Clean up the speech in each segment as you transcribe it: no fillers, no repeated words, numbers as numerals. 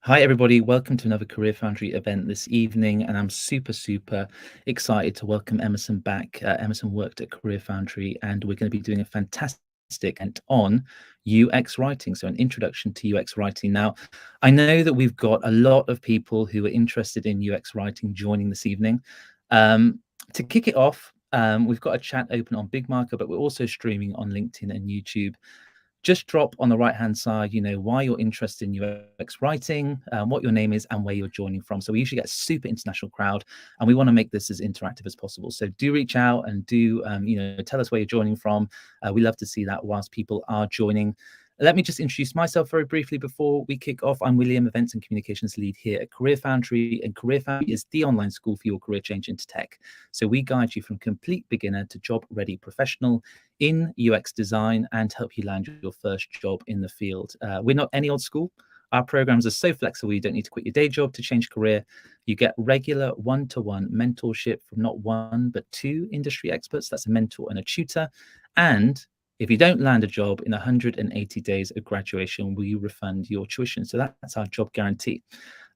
Hi, everybody. Welcome to another Career Foundry event this evening. And I'm super excited to welcome Emerson back. Emerson worked at Career Foundry, and we're going to be doing a fantastic event on UX writing. So an introduction to UX writing. Now, I know that we've got a lot of people who are interested in UX writing joining this evening. To kick it off, we've got a chat open on Big Marker, but we're also streaming on LinkedIn and YouTube. Just drop on the right hand side, why you're interested in UX writing, what your name is, and where you're joining from. So we usually get a super international crowd, and we want to make this as interactive as possible. So do reach out and do tell us where you're joining from. We love to see that whilst people are joining. Let me just introduce myself very briefly before we kick off. I'm William, Events and Communications Lead here at Career Foundry, and Career Foundry is the online school for your career change into tech. So we guide you from complete beginner to job-ready professional in UX design and help you land your first job in the field. We're not any old school. Our programs are so flexible, you don't need to quit your day job to change career. You get regular one-to-one mentorship from not one, but two industry experts. That's a mentor and a tutor. And if you don't land a job in 180 days of graduation, will you refund your tuition? So that's our job guarantee.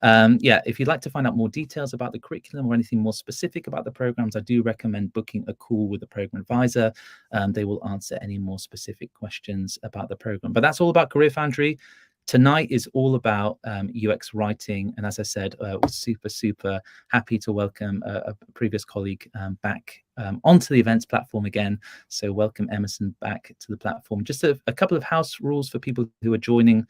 If you'd like to find out more details about the curriculum or anything more specific about the programs, I do recommend booking a call with the program advisor. They will answer any more specific questions about the program. But that's all about Career Foundry. Tonight is all about UX writing. And as I said, we're super happy to welcome a previous colleague back onto the events platform again. So welcome Emerson back to the platform. Just a couple of house rules for people who are joining.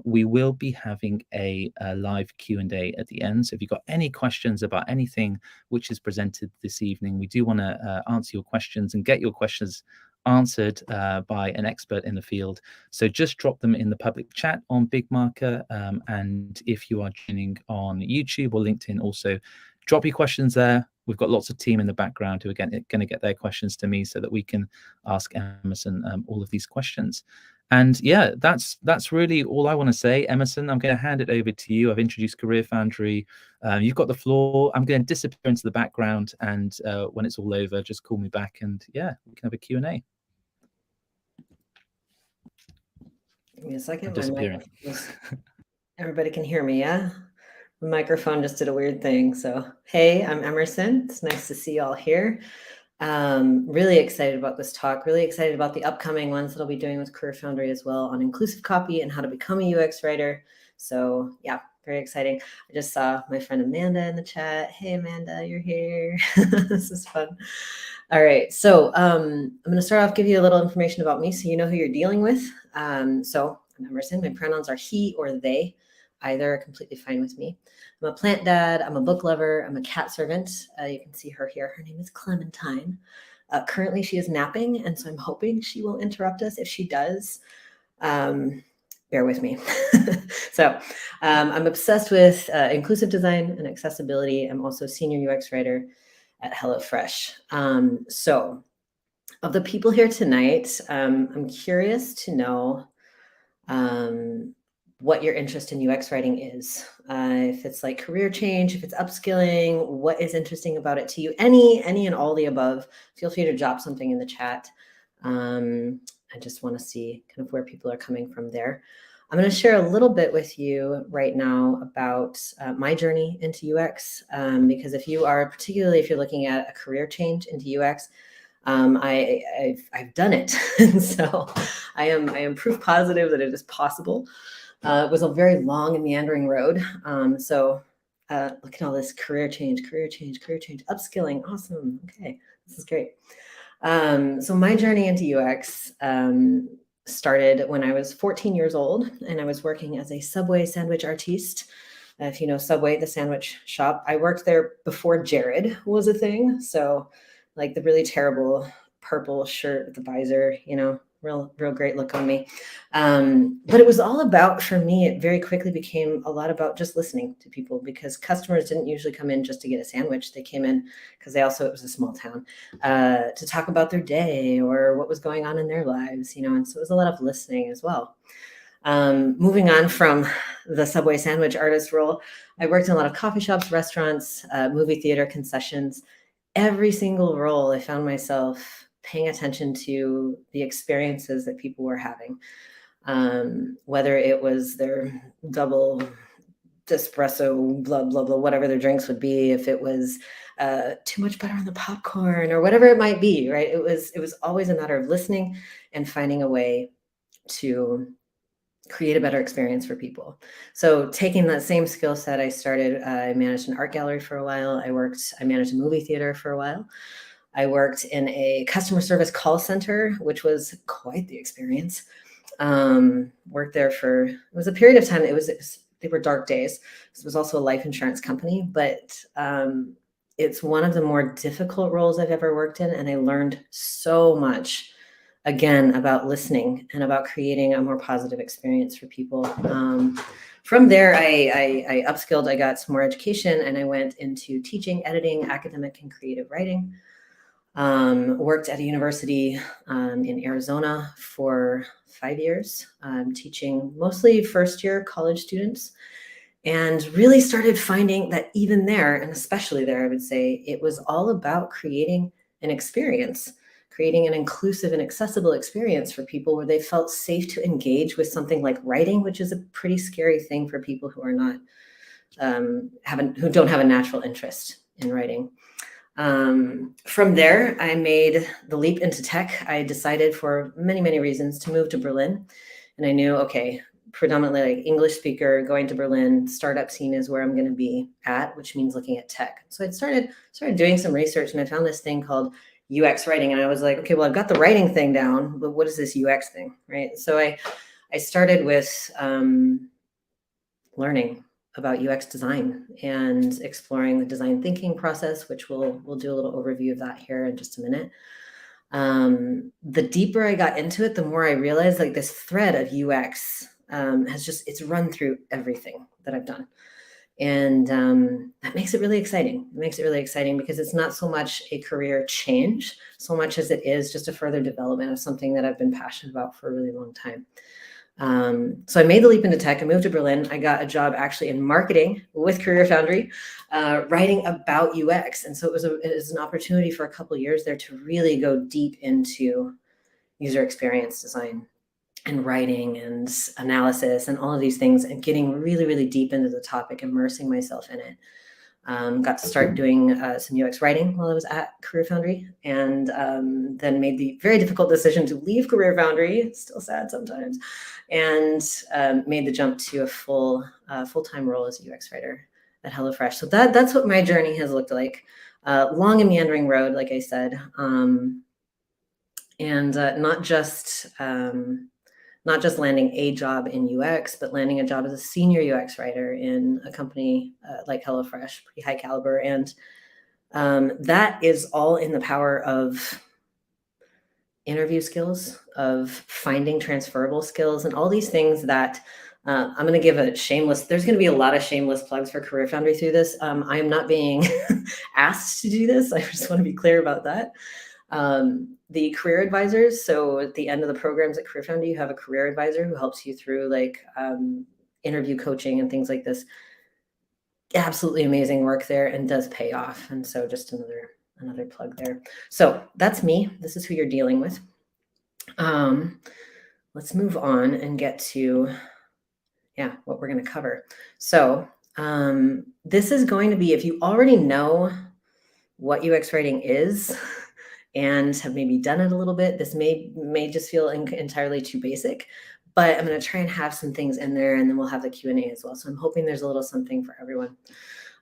We will be having a live Q&A at the end. So if you've got any questions about anything which is presented this evening, we do want to answer your questions and get your questions answered by an expert in the field. So just drop them in the public chat on Big Marker. And if you are joining on YouTube or LinkedIn, also drop your questions there. We've got lots of team in the background who are going to get their questions to me so that we can ask Emerson all of these questions. And yeah, that's really all I want to say. Emerson, I'm going to hand it over to you. I've introduced Career Foundry. You've got the floor. I'm going to disappear into the background, and when it's all over, just call me back, and yeah, we can have a Q&A. Give me a second. Disappearing. Everybody can hear me, yeah? The microphone just did a weird thing. So, hey, I'm Emerson. It's nice to see you all here. Really excited about this talk. Really excited about the upcoming ones that I'll be doing with Career Foundry as well on inclusive copy and how to become a UX writer. So, yeah, very exciting. I just saw my friend Amanda in the chat. Hey, Amanda, you're here. This is fun. All right, so I'm going to start off, give you a little information about me so you know who you're dealing with. So I'm Emerson. My pronouns are he or they. Either are completely fine with me. I'm a plant dad. I'm a book lover. I'm a cat servant. You can see her here. Her name is Clementine. Currently, she is napping, and so I'm hoping she will interrupt us. If she does, bear with me. So I'm obsessed with inclusive design and accessibility. I'm also a senior UX writer at HelloFresh. So of the people here tonight, I'm curious to know what your interest in UX writing is. If it's like career change, if it's upskilling, what is interesting about it to you? Any and all the above. Feel free to drop something in the chat. I just want to see kind of where people are coming from there. I'm going to share a little bit with you right now about my journey into UX, because if you're looking at a career change into UX, I've done it, and so I am proof positive that it is possible. It was a very long and meandering road. So look at all this career change, upskilling. Awesome. Okay, this is great. So my journey into UX started when I was 14 years old, and I was working as a Subway sandwich artiste. If you know Subway, the sandwich shop, I worked there before Jared was a thing. So like the really terrible purple shirt with the visor, real great look on me. But it was all about, for me, it very quickly became a lot about just listening to people, because customers didn't usually come in just to get a sandwich. They came in because it was a small town, to talk about their day or what was going on in their lives, and so it was a lot of listening as well. Moving on from the Subway sandwich artist role, I worked in a lot of coffee shops, restaurants, movie theater, concessions. Every single role, I found myself paying attention to the experiences that people were having, whether it was their double espresso, blah, blah, blah, whatever their drinks would be, if it was too much butter on the popcorn or whatever it might be, right? It was always a matter of listening and finding a way to create a better experience for people. So taking that same skill set, I managed an art gallery for a while. I managed a movie theater for a while. I worked in a customer service call center, which was quite the experience. Worked there it was a period of time. They were dark days. This was also a life insurance company, but it's one of the more difficult roles I've ever worked in. And I learned so much, again, about listening and about creating a more positive experience for people. From there, I upskilled, I got some more education, and I went into teaching, editing, academic and creative writing. Worked at a university in Arizona for 5 years, teaching mostly first-year college students, and really started finding that even there, and especially there, I would say, it was all about creating an experience, creating an inclusive and accessible experience for people where they felt safe to engage with something like writing, which is a pretty scary thing for people who are not who don't have a natural interest in writing. From there, I made the leap into tech. I decided for many, many reasons to move to Berlin. And I knew, okay, predominantly like English speaker, going to Berlin, startup scene is where I'm going to be at, which means looking at tech. So I started doing some research, and I found this thing called UX writing. And I was like, okay, well, I've got the writing thing down, but what is this UX thing, right? So I started with learning about UX design and exploring the design thinking process, which we'll do a little overview of that here in just a minute. The deeper I got into it, the more I realized like this thread of UX it's run through everything that I've done. And that makes it really exciting. It makes it really exciting because it's not so much a career change, so much as it is just a further development of something that I've been passionate about for a really long time. So I made the leap into tech. I moved to Berlin. I got a job actually in marketing with CareerFoundry, writing about UX. And so it was an opportunity for a couple of years there to really go deep into user experience design and writing and analysis and all of these things, and getting really, really deep into the topic, immersing myself in it. Got to start doing some UX writing while I was at CareerFoundry, and then made the very difficult decision to leave CareerFoundry, still sad sometimes, and made the jump to a full-time role as a UX writer at HelloFresh. So that's what my journey has looked like. Long and meandering road, like I said, and not just landing a job in UX, but landing a job as a senior UX writer in a company like HelloFresh, pretty high caliber. And that is all in the power of interview skills, of finding transferable skills, and all these things that I'm going to give there's going to be a lot of shameless plugs for CareerFoundry through this. I am not being asked to do this. I just want to be clear about that. The career advisors. So at the end of the programs at CareerFoundry, you have a career advisor who helps you through like interview coaching and things like this. Absolutely amazing work there, and does pay off. And so just another plug there. So that's me. This is who you're dealing with. Let's move on and get to what we're going to cover. So this is going to be, if you already know what UX writing is and have maybe done it a little bit, this may just feel entirely too basic, but I'm going to try and have some things in there, and then we'll have the Q&A as well. So I'm hoping there's a little something for everyone.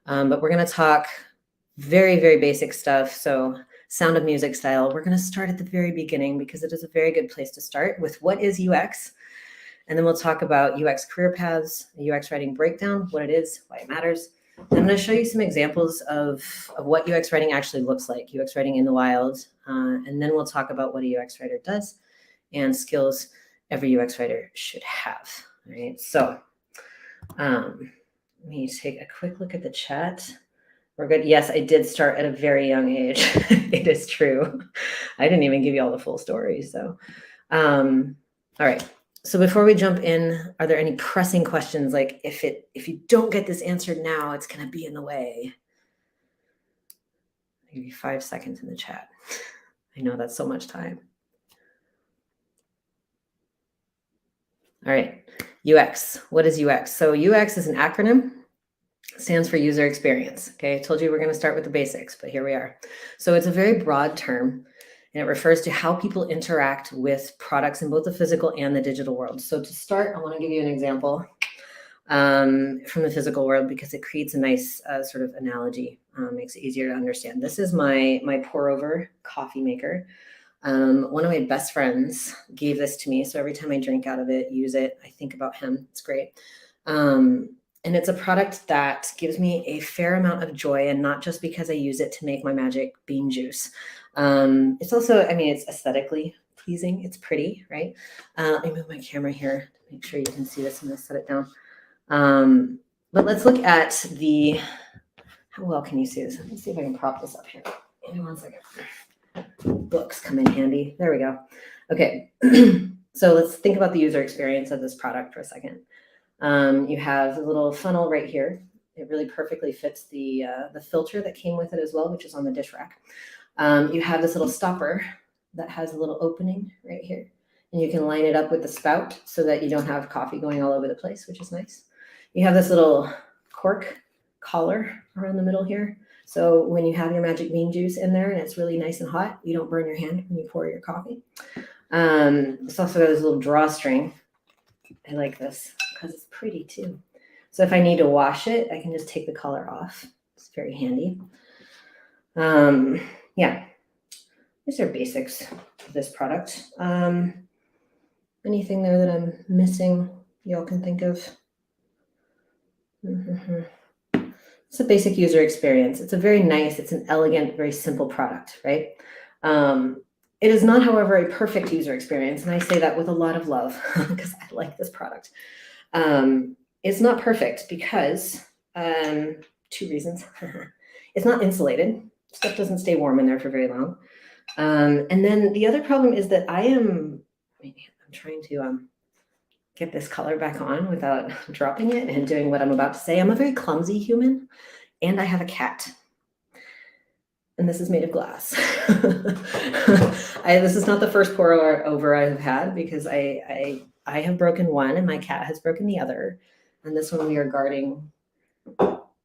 But we're going to talk very, very basic stuff. So Sound of Music style. We're going to start at the very beginning because it is a very good place to start with what is UX. And then we'll talk about UX career paths, a UX writing breakdown, what it is, why it matters. And I'm going to show you some examples of what UX writing actually looks like, UX writing in the wild. And then we'll talk about what a UX writer does and skills every UX writer should have. All right. So let me take a quick look at the chat. We're good. Yes, I did start at a very young age. It is true. I didn't even give you all the full story. So, all right. So before we jump in, are there any pressing questions? Like if you don't get this answered now, it's going to be in the way. I'll give you 5 seconds in the chat. I know that's so much time. All right. UX. What is UX? So UX is an acronym. stands for user experience. Okay, I told you we're going to start with the basics, but here we are. So it's a very broad term, and it refers to how people interact with products in both the physical and the digital world. So to start, I want to give you an example from the physical world because it creates a nice sort of analogy, makes it easier to understand. This is my pour over coffee maker. One of my best friends gave this to me, so every time I drink out of it, use it, I think about him. It's great. And it's a product that gives me a fair amount of joy, and not just because I use it to make my magic bean juice. It's also, I mean, it's aesthetically pleasing. It's pretty, right? Let me move my camera here to make sure you can see this. I'm going to set it down. But let's look at how well can you see this? Let me see if I can prop this up here. Give me 1 second. Books come in handy. There we go. Okay. So let's think about the user experience of this product for a second. You have a little funnel right here. It really perfectly fits the filter that came with it as well, which is on the dish rack. You have this little stopper that has a little opening right here, and you can line it up with the spout so that you don't have coffee going all over the place, which is nice. You have this little cork collar around the middle here. So when you have your magic bean juice in there and it's really nice and hot, you don't burn your hand when you pour your coffee. It's also got this little drawstring. I like this because it's pretty too. So if I need to wash it, I can just take the collar off. It's very handy. Yeah, these are basics of this product. Anything there that I'm missing y'all can think of? It's a basic user experience. It's a very nice, it's an elegant, very simple product, right? It is not, however, a perfect user experience. And I say that with a lot of love because I like this product. It's not perfect because 2 reasons. It's not insulated. Stuff doesn't stay warm in there for very long. And then the other problem is that I'm trying to get this color back on without dropping it and doing what I'm about to say. I'm a very clumsy human, and I have a cat. And this is made of glass. This is not the first pour over I have had because I have broken one and my cat has broken the other. And this one we are guarding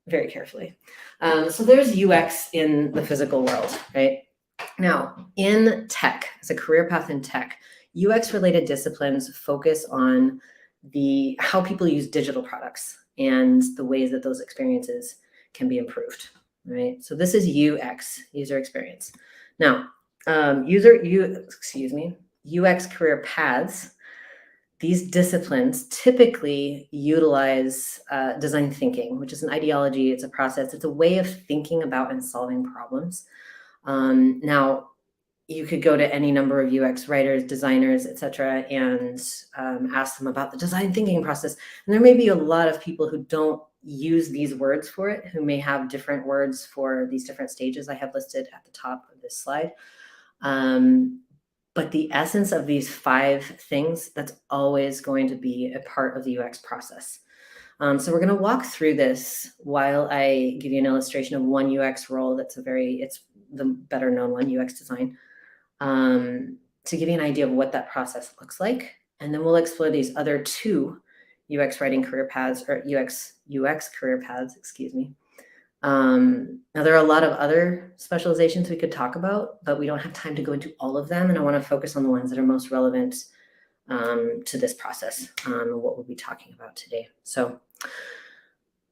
very carefully. So there's UX in the physical world, right? Now, in tech, as a career path in tech, UX-related disciplines focus on how people use digital products and the ways that those experiences can be improved, right? So this is UX, user experience. Now, UX career paths, these disciplines typically utilize design thinking, which is an ideology, it's a process, it's a way of thinking about and solving problems. Now, you could go to any number of UX writers, designers, etc., and ask them about the design thinking process. And there may be a lot of people who don't use these words for it, who may have different words for these different stages I have listed at the top of this slide. But the essence of these 5 things, that's always going to be a part of the UX process. So we're going to walk through this while I give you an illustration of one UX role it's the better known one, UX design, to give you an idea of what that process looks like. And then we'll explore these other 2 UX writing career paths, or UX career paths, excuse me. Now there are a lot of other specializations we could talk about, but we don't have time to go into all of them. And I want to focus on the ones that are most relevant to this process, and what we'll be talking about today. So,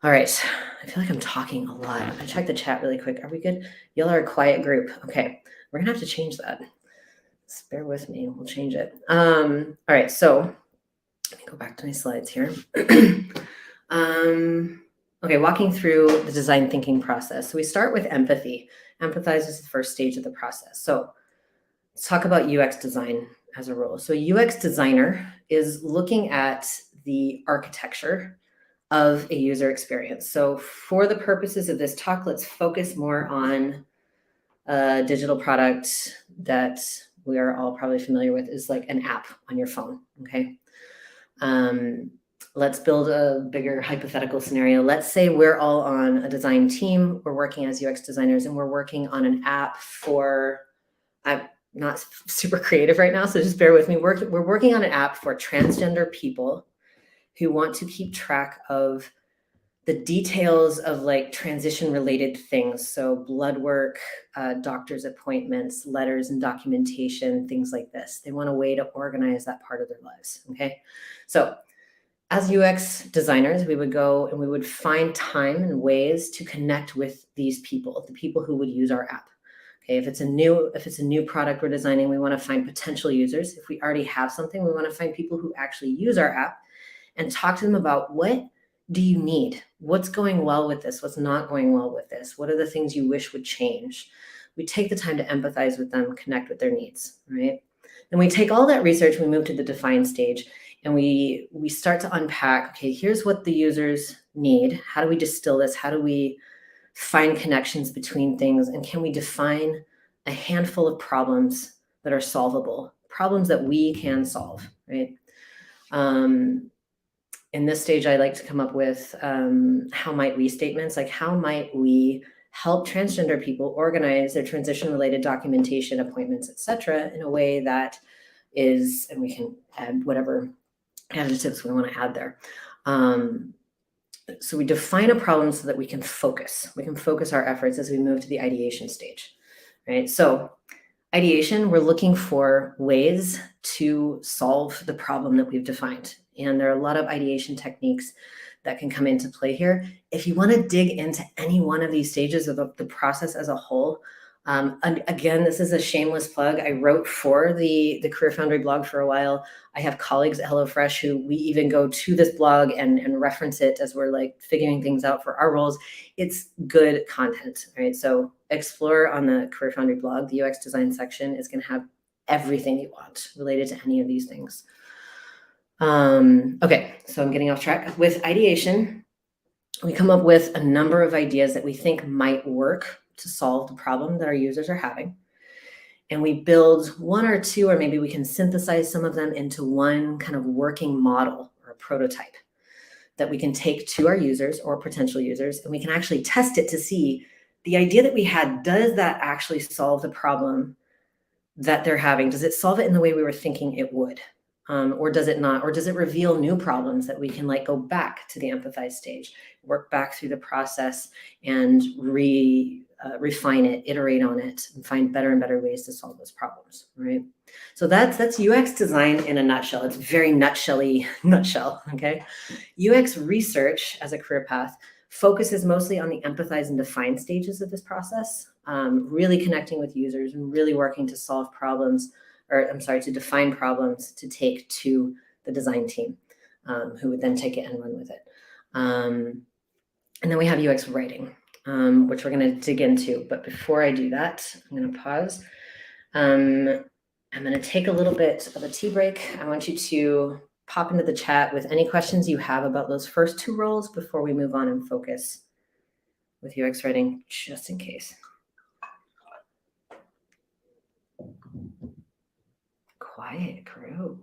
all right, I feel like I'm talking a lot. I'm gonna check the chat really quick. Are we good? Y'all are a quiet group. Okay, we're gonna have to change that. Just bear with me, we'll change it. All right, so let me go back to my slides here. Okay, walking through the design thinking process. So we start with empathy. Empathize is the first stage of the process. So let's talk about UX design as a role. So a UX designer is looking at the architecture of a user experience. So for the purposes of this talk, let's focus more on a digital product that we are all probably familiar with, is like an app on your phone, okay? Let's build a bigger hypothetical scenario. Let's say we're all on a design team. We're working as UX designers and we're working on an app for, I'm not super creative right now, so just bear with me. We're working on an app for transgender people who want to keep track of the details of like transition related things. So blood work, doctor's appointments, letters and documentation, things like this. They want a way to organize that part of their lives. Okay. So as UX designers, we would go and we would find time and ways to connect with these people, the people who would use our app. Okay, if it's a new product we're designing, we want to find potential users. If we already have something, we want to find people who actually use our app and talk to them about what do you need? What's going well with this? What's not going well with this? What are the things you wish would change? We take the time to empathize with them, connect with their needs, right? Then we take all that research, we move to the define stage, and we start to unpack, okay, here's what the users need. How do we distill this? How do we find connections between things? And can we define a handful of problems that are solvable, problems that we can solve, right? In this stage, I like to come up with how might we statements, like how might we help transgender people organize their transition-related documentation, appointments, etc., in a way that is, and we can add whatever adjectives we want to add there. So we define a problem so that we can focus. We can focus our efforts as we move to the ideation stage, right? So ideation, we're looking for ways to solve the problem that we've defined. And there are a lot of ideation techniques that can come into play here. If you want to dig into any one of these stages of the process as a whole, and again, this is a shameless plug. I wrote for the CareerFoundry blog for a while. I have colleagues at HelloFresh who we even go to this blog and reference it as we're like figuring things out for our roles. It's good content, right? So explore on the CareerFoundry blog. The UX design section is going to have everything you want related to any of these things. Okay, so I'm getting off track. With ideation, we come up with a number of ideas that we think might work to solve the problem that our users are having. And we build one or two, or maybe we can synthesize some of them into one kind of working model or a prototype that we can take to our users or potential users, and we can actually test it to see the idea that we had, does that actually solve the problem that they're having? Does it solve it in the way we were thinking it would? Or does it not? Or does it reveal new problems that we can like go back to the empathize stage, work back through the process and refine it, iterate on it, and find better and better ways to solve those problems, right? So that's UX design in a nutshell. It's very nutshell-y nutshell, okay? UX research as a career path focuses mostly on the empathize and define stages of this process, really connecting with users and really working to solve problems, or I'm sorry, to define problems to take to the design team, who would then take it and run with it. And then we have UX writing, which we're going to dig into. But before I do that, I'm going to pause. I'm going to take a little bit of a tea break. I want you to pop into the chat with any questions you have about those first two roles before we move on and focus with UX writing, just in case. Quiet crew.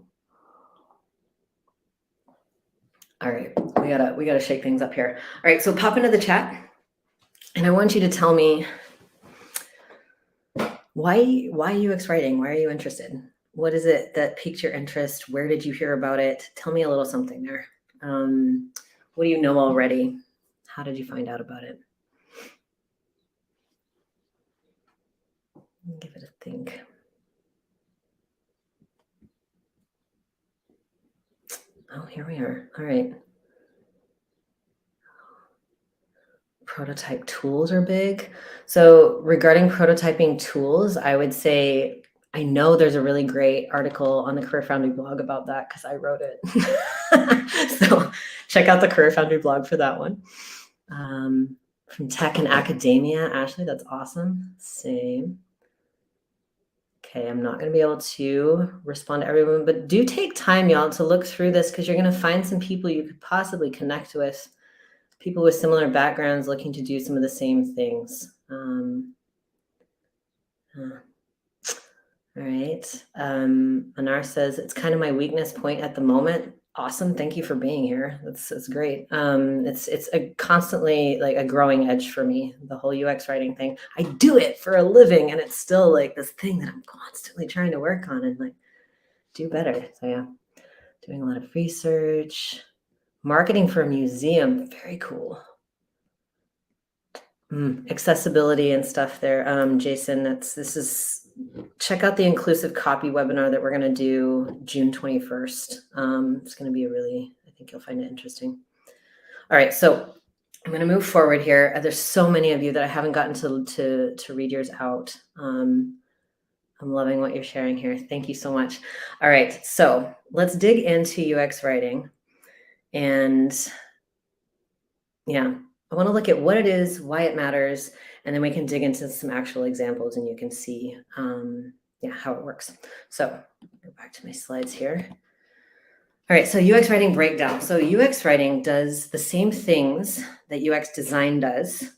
All right, we gotta shake things up here. All right, so pop into the chat, and I want you to tell me why UX writing? Why are you interested? What is it that piqued your interest? Where did you hear about it? Tell me a little something there. What do you know already? How did you find out about it? Give it a think. Oh, here we are. All right. Prototype tools are big. So regarding prototyping tools, I would say, I know there's a really great article on the CareerFoundry blog about that because I wrote it. So check out the CareerFoundry blog for that one. From tech and academia, Ashley, that's awesome. Same. Okay, I'm not going to be able to respond to everyone, but do take time, y'all, to look through this because you're going to find some people you could possibly connect with, people with similar backgrounds looking to do some of the same things. All right. Anar says, it's kind of my weakness point at the moment. Awesome. Thank you for being here. That's great. It's a constantly like a growing edge for me, the whole UX writing thing. I do it for a living and it's still like this thing that I'm constantly trying to work on and like do better. So yeah, doing a lot of research, marketing for a museum. Very cool. Accessibility and stuff there. Jason, check out the inclusive copy webinar that we're going to do June 21st. It's going to be I think you'll find it interesting. All right, so I'm going to move forward here. There's so many of you that I haven't gotten to read yours out. I'm loving what you're sharing here. Thank you so much. All right, so let's dig into UX writing. And yeah, I want to look at what it is, why it matters, and then we can dig into some actual examples and you can see how it works. So go back to my slides here. All right, so UX writing breakdown. So UX writing does the same things that UX design does,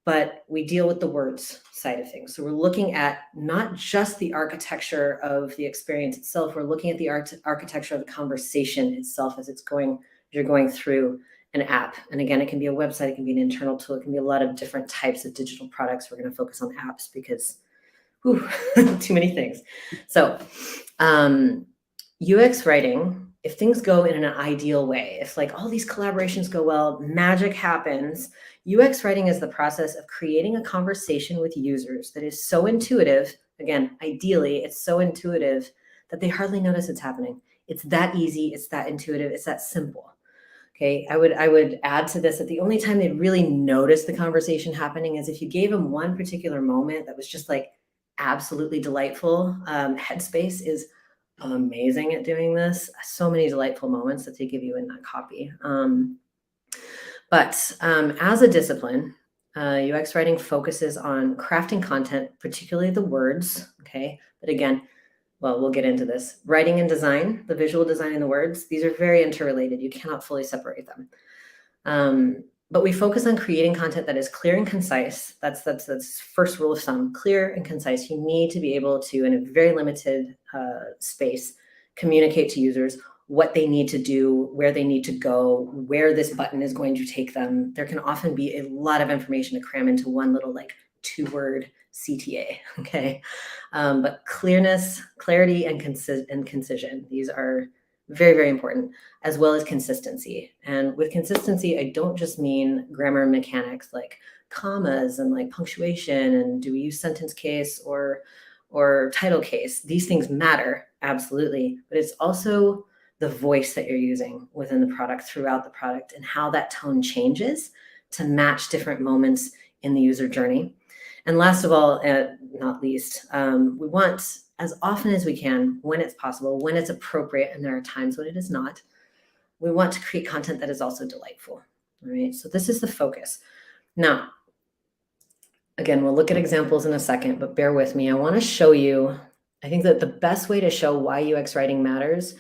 but we deal with the words side of things. So we're looking at not just the architecture of the experience itself, we're looking at the architecture of the conversation itself as you're going through an app. And again, it can be a website, it can be an internal tool, it can be a lot of different types of digital products. We're going to focus on apps because too many things. So UX writing, if things go in an ideal way, if like all these collaborations go well, magic happens. UX writing is the process of creating a conversation with users that is so intuitive. Again, ideally, it's so intuitive that they hardly notice it's happening. It's that easy, it's that intuitive, it's that simple. Okay, I would add to this that the only time they'd really notice the conversation happening is if you gave them one particular moment that was just like absolutely delightful. Headspace is amazing at doing this. So many delightful moments that they give you in that copy. But as a discipline, UX writing focuses on crafting content, particularly the words. Okay, but again, well, we'll get into this. Writing and design, the visual design and the words, these are very interrelated. You cannot fully separate them. But we focus on creating content that is clear and concise. That's first rule of thumb, clear and concise. You need to be able to, in a very limited space, communicate to users what they need to do, where they need to go, where this button is going to take them. There can often be a lot of information to cram into one little like 2-word CTA, okay? But clarity, and concision, these are very, very important, as well as consistency. And with consistency, I don't just mean grammar mechanics like commas and like punctuation and do we use sentence case or title case. These things matter, absolutely, but it's also the voice that you're using within the product, throughout the product, and how that tone changes to match different moments in the user journey. And last of all, not least, we want, as often as we can, when it's possible, when it's appropriate, and there are times when it is not, we want to create content that is also delightful. All right, so this is the focus. Now, again, we'll look at examples in a second, but bear with me. I want to show you, I think that the best way to show why UX writing matters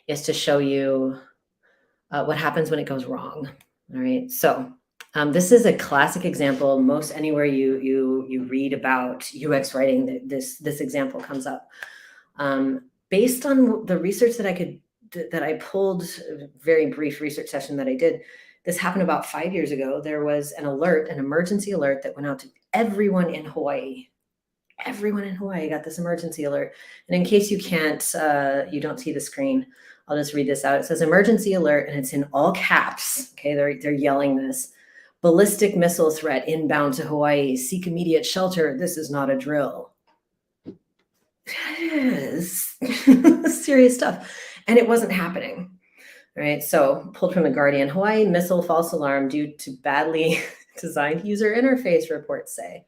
is to show you what happens when it goes wrong. All right, so this is a classic example. Most anywhere you read about UX writing, this example comes up. Based on the research that I pulled, a very brief research session that I did, this happened about 5 years ago. There was an emergency alert that went out to everyone in Hawaii. Everyone in Hawaii got this emergency alert. And in case you don't see the screen, I'll just read this out. It says emergency alert, and it's in all caps. Okay, they're yelling this. Ballistic missile threat inbound to Hawaii. Seek immediate shelter. This is not a drill. Yes. Serious stuff. And it wasn't happening. All right, so pulled from The Guardian. Hawaii missile false alarm due to badly designed user interface, reports say.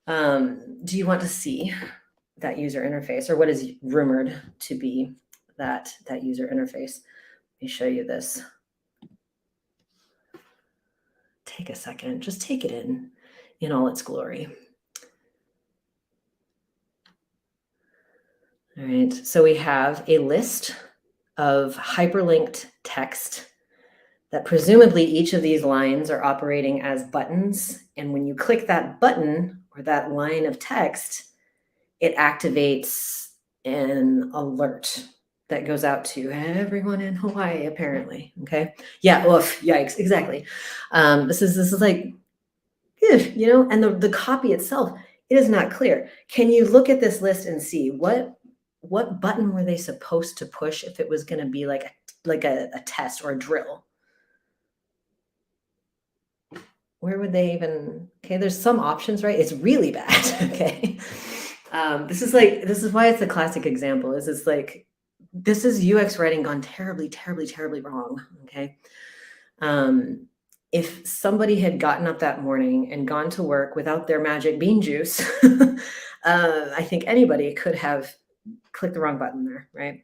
Do you want to see that user interface, or what is rumored to be that user interface? Let me show you this. Take a second, just take it in all its glory. All right, so we have a list of hyperlinked text that presumably each of these lines are operating as buttons. And when you click that button or that line of text, it activates an alert that goes out to everyone in Hawaii, apparently. Okay. Yeah. Oof. Yikes. Exactly. This is like, and the copy itself, it is not clear. Can you look at this list and see what button were they supposed to push if it was going to be like a test or a drill? where would they even, okay, there's some options, right? It's really bad, okay? This is why it's a classic example, is it's like, this is UX writing gone terribly, terribly, terribly wrong, okay? If somebody had gotten up that morning and gone to work without their magic bean juice, I think anybody could have clicked the wrong button there, right?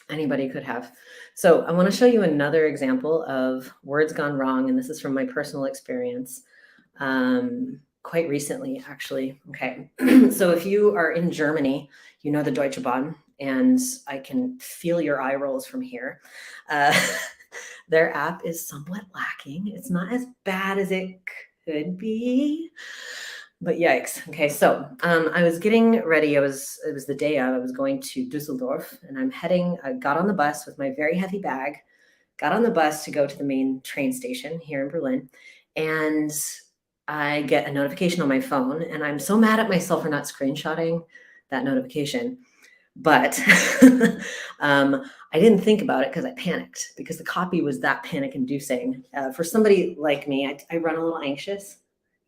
Anybody could have. So I want to show you another example of words gone wrong, and this is from my personal experience, quite recently, actually. Okay, so if you are in Germany, you know the Deutsche Bahn, and I can feel your eye rolls from here. Their app is somewhat lacking. It's not as bad as it could be, but yikes. Okay, so I was getting ready. It was the day of. I was going to Dusseldorf, and I got on the bus with my very heavy bag, got on the bus to go to the main train station here in Berlin, and I get a notification on my phone, and I'm so mad at myself for not screenshotting that notification. But I didn't think about it because I panicked, because the copy was that panic inducing. For somebody like me, I run a little anxious,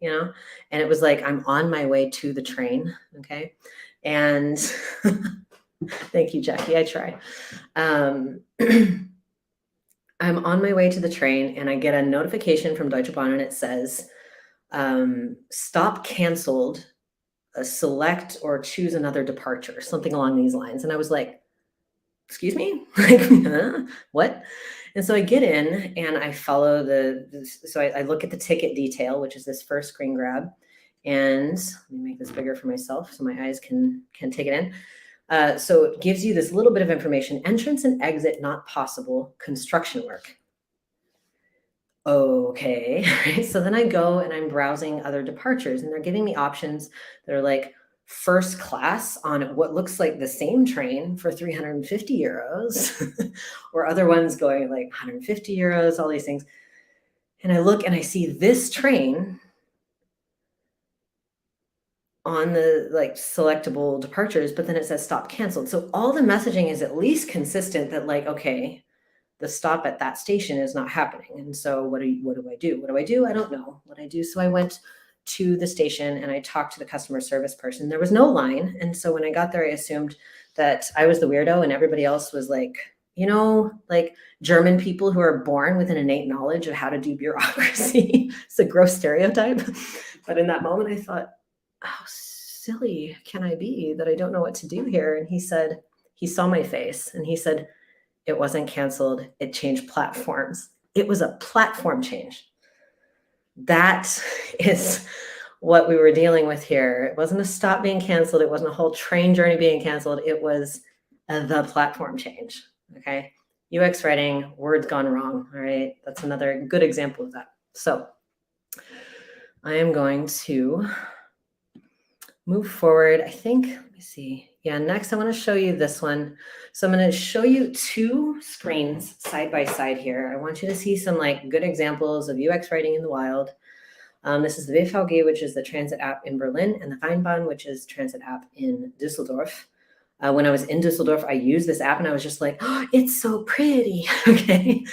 and it was like, I'm on my way to the train. Okay. And thank you, Jackie. I try. I'm on my way to the train, and I get a notification from Deutsche Bahn, and it says, stop canceled, select or choose another departure, something along these lines. And I was like, excuse me? Like, huh? What? And so I get in and I follow I look at the ticket detail, which is this first screen grab. And let me make this bigger for myself so my eyes can take it in. So it gives you this little bit of information: entrance and exit not possible, construction work. Okay. So then I go and I'm browsing other departures, and they're giving me options that are like first class on what looks like the same train for 350 euros, or other ones going like 150 euros, all these things. And I look and I see this train on the like selectable departures, but then it says stop canceled. So all the messaging is at least consistent that, like, okay, the stop at that station is not happening. And so what do I do? What do I do? I don't know what I do. So I went to the station and I talked to the customer service person. There was no line. And so when I got there, I assumed that I was the weirdo and everybody else was like, like German people who are born with an innate knowledge of how to do bureaucracy. It's a gross stereotype. But in that moment, I thought, how silly can I be that I don't know what to do here? And he saw my face and he said, it wasn't canceled. It changed platforms. It was a platform change. That is what we were dealing with here. It wasn't a stop being canceled. It wasn't a whole train journey being canceled. It was the platform change. Okay. UX writing, words gone wrong. All right. That's another good example of that. So I am going to move forward. I think, let me see. Yeah, next I want to show you this one. So I'm going to show you two screens side by side here. I want you to see some like good examples of UX writing in the wild. This is the BVG, which is the transit app in Berlin, and the Rheinbahn, which is transit app in Düsseldorf. When I was in Düsseldorf, I used this app and I was just like, oh, it's so pretty. Okay.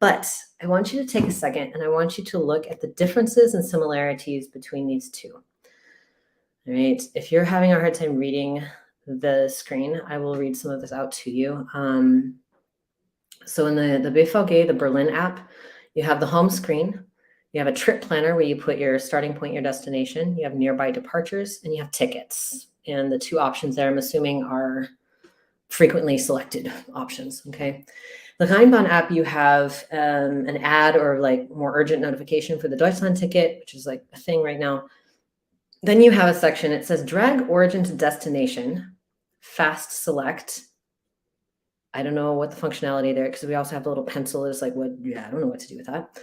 But I want you to take a second and I want you to look at the differences and similarities between these two. All right. If you're having a hard time reading the screen, I will read some of this out to you. So in the BVG, the Berlin app, you have the home screen. You have a trip planner where you put your starting point, your destination. You have nearby departures, and you have tickets. And the two options there, I'm assuming, are frequently selected options. Okay. The Rheinbahn app, you have an ad or like more urgent notification for the Deutschland ticket, which is like a thing right now. Then you have a section, it says drag origin to destination, fast select. I don't know what the functionality there, because we also have the little pencil is like, I don't know what to do with that.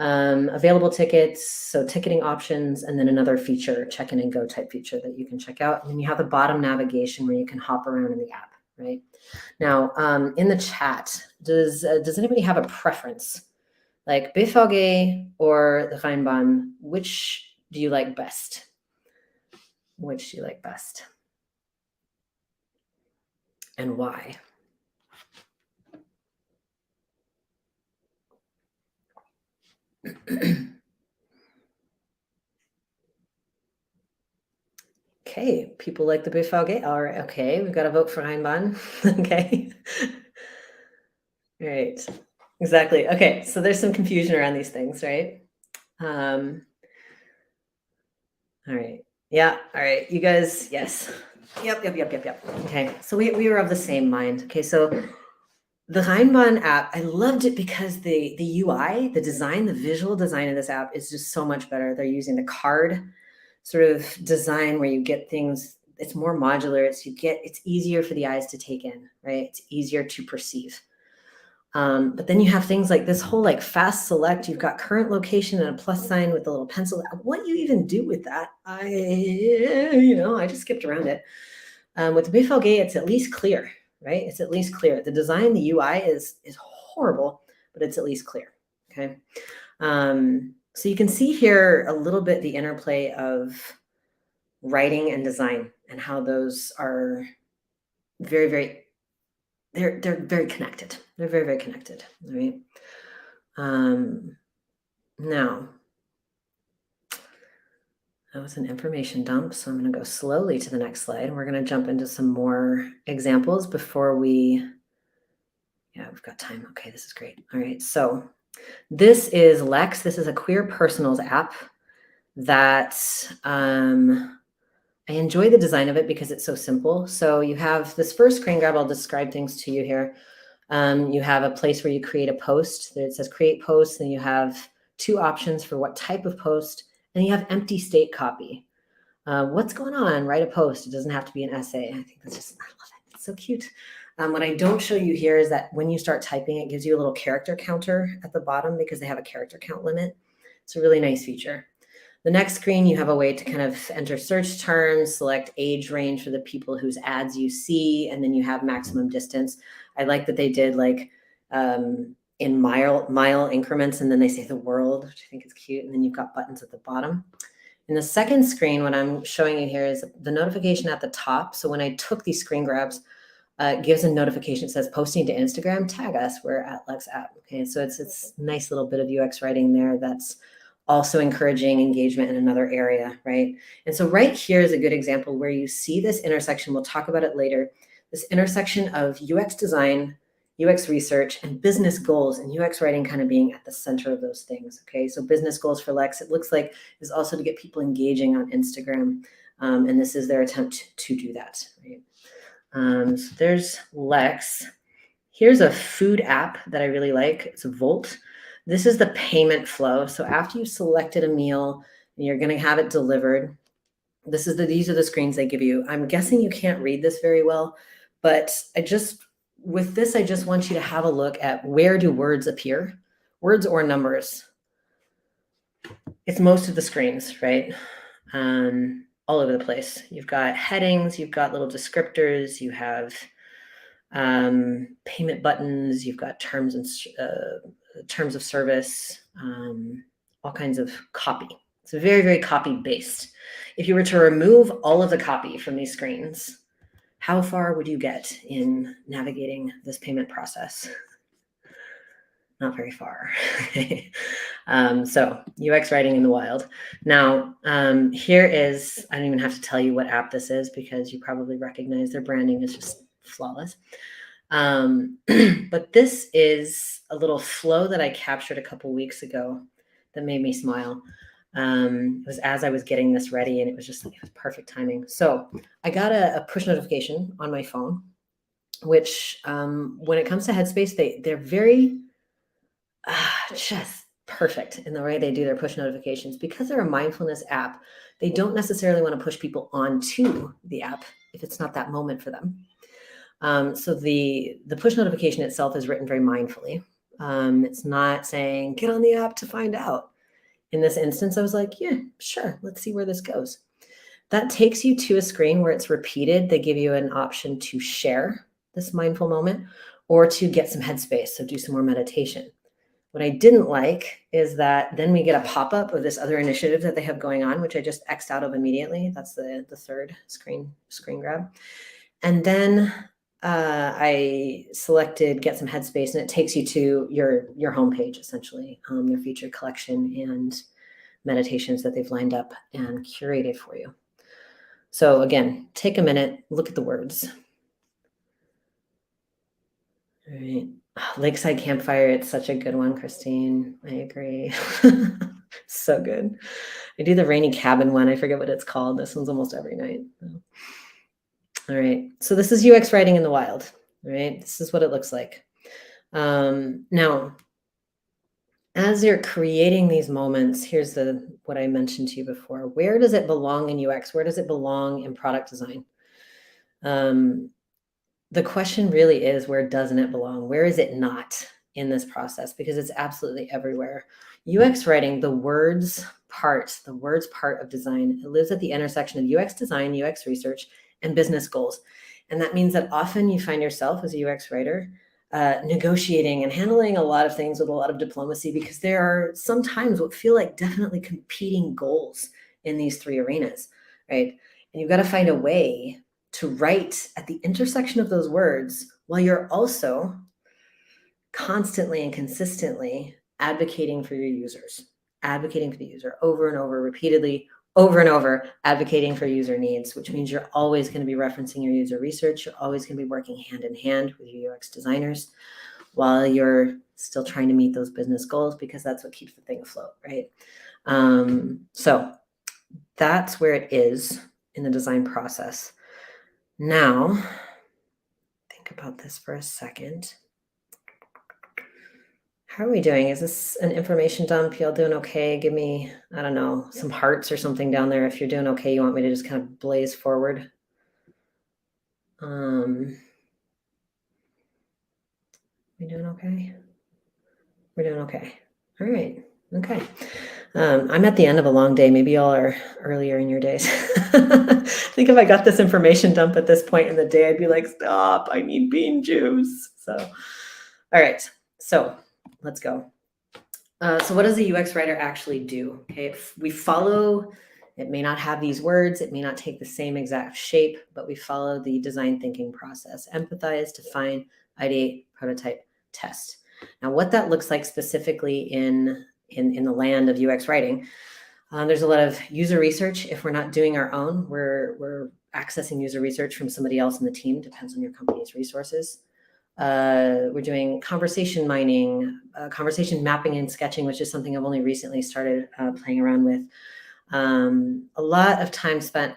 Available tickets, so ticketing options, and then another feature, check in and go type feature that you can check out. And then you have the bottom navigation where you can hop around in the app, right? Now, in the chat, does anybody have a preference? Like BVG or the Rheinbahn, which do you like best? Which do you like best? And why? Okay, people like the BVG. All right, okay, we've got a vote for Einbahn. Okay. All right, exactly. Okay, so there's some confusion around these things, right? All right. Yeah, all right. You guys, yes. Yep. Okay, so we were of the same mind. Okay, so the Rheinbahn app, I loved it because the UI, the design, the visual design of this app is just so much better. They're using the card sort of design where you get things, it's more modular. It's easier for the eyes to take in, right? It's easier to perceive. But then you have things like this whole like fast select, you've got current location and a plus sign with a little pencil. What you even do with that? I just skipped around it. With the BVG, it's at least clear, right? It's at least clear. The design, the UI is horrible, but it's at least clear, okay? So you can see here a little bit the interplay of writing and design and how those are very, very, they're very connected. They're very, very connected, right? Now, that was an information dump, so I'm going to go slowly to the next slide, and we're going to jump into some more examples before we, yeah, we've got time. Okay, this is great. All right, so this is Lex. This is a queer personals app that I enjoy the design of it because it's so simple. So you have this first screen grab. I'll describe things to you here. You have a place where you create a post. It says create post, and you have two options for what type of post, and you have empty state copy. What's going on? Write a post. It doesn't have to be an essay. I think that's just, I love it. It's so cute. What I don't show you here is that when you start typing, it gives you a little character counter at the bottom because they have a character count limit. It's a really nice feature. The next screen, you have a way to kind of enter search terms, select age range for the people whose ads you see, and then you have maximum distance. I like that they did like in mile increments, and then they say the world, which I think is cute. And then you've got buttons at the bottom. In the second screen, what I'm showing you here is the notification at the top. So when I took these screen grabs, it gives a notification. It says posting to Instagram, tag us, we're at Lex App. Okay, so it's a nice little bit of UX writing there that's also encouraging engagement in another area, right? And so right here is a good example where you see this intersection. We'll talk about it later. This intersection of UX design, UX research, and business goals, and UX writing kind of being at the center of those things, okay? So business goals for Lex, it looks like, is also to get people engaging on Instagram, and this is their attempt to do that, right? So there's Lex. Here's a food app that I really like. It's a Volt. This is the payment flow. So after you've selected a meal and you're going to have it delivered, these are the screens they give you. I'm guessing you can't read this very well, but with this, I just want you to have a look at where do words appear, words or numbers. It's most of the screens, right? All over the place. You've got headings, you've got little descriptors, you have payment buttons, you've got terms of service, all kinds of copy. It's very, very copy based. If you were to remove all of the copy from these screens, how far would you get in navigating this payment process? Not very far. So UX writing in the wild. Now, here is, I don't even have to tell you what app this is because you probably recognize their branding is just flawless. But this is a little flow that I captured a couple weeks ago that made me smile. It was as I was getting this ready, and it was perfect timing. So I got a push notification on my phone, which when it comes to Headspace, they're very just perfect in the way they do their push notifications. Because they're a mindfulness app, they don't necessarily want to push people onto the app if it's not that moment for them. So the push notification itself is written very mindfully. It's not saying, get on the app to find out. In this instance, I was like, yeah, sure. Let's see where this goes. That takes you to a screen where it's repeated. They give you an option to share this mindful moment or to get some headspace. So do some more meditation. What I didn't like is that then we get a pop-up of this other initiative that they have going on, which I just X'd out of immediately. That's the third screen grab. And then I selected get some headspace, and it takes you to your homepage, essentially, their featured collection and meditations that they've lined up and curated for you. So again, take a minute, look at the words. All right. Lakeside Campfire, it's such a good one, Christine. I agree. So good. I do the Rainy Cabin one. I forget what it's called. This one's almost every night. All right. So this is UX writing in the wild. All right. This is what it looks like. Now, as you're creating these moments, here's what I mentioned to you before. Where does it belong in UX? Where does it belong in product design? The question really is, where doesn't it belong? Where is it not in this process? Because it's absolutely everywhere. UX writing, the words part of design, it lives at the intersection of UX design, UX research, and business goals. And that means that often you find yourself as a UX writer negotiating and handling a lot of things with a lot of diplomacy, because there are sometimes what feel like definitely competing goals in these three arenas, right? And you've got to find a way to write at the intersection of those words while you're also constantly and consistently advocating for your users, advocating for the user over and over, repeatedly, over and over, advocating for user needs, which means you're always going to be referencing your user research. You're always going to be working hand in hand with your UX designers while you're still trying to meet those business goals, because that's what keeps the thing afloat, right? So that's where it is in the design process. Now, think about this for a second. How are we doing? Is this an information dump? Y'all doing okay? Give me, I don't know, some hearts or something down there. If you're doing okay, you want me to just kind of blaze forward. We doing okay? We're doing okay. All right. Okay. I'm at the end of a long day. Maybe y'all are earlier in your days. I think if I got this information dump at this point in the day, I'd be like, stop, I need bean juice. So, all right. So let's go. So what does a UX writer actually do? Okay, if we follow, it may not have these words, it may not take the same exact shape, but we follow the design thinking process: empathize, define, ideate, prototype, test. Now, what that looks like specifically in the land of UX writing, there's a lot of user research. If we're not doing our own, we're accessing user research from somebody else in the team, depends on your company's resources. We're doing conversation mining, conversation mapping and sketching, which is something I've only recently started playing around with. A lot of time spent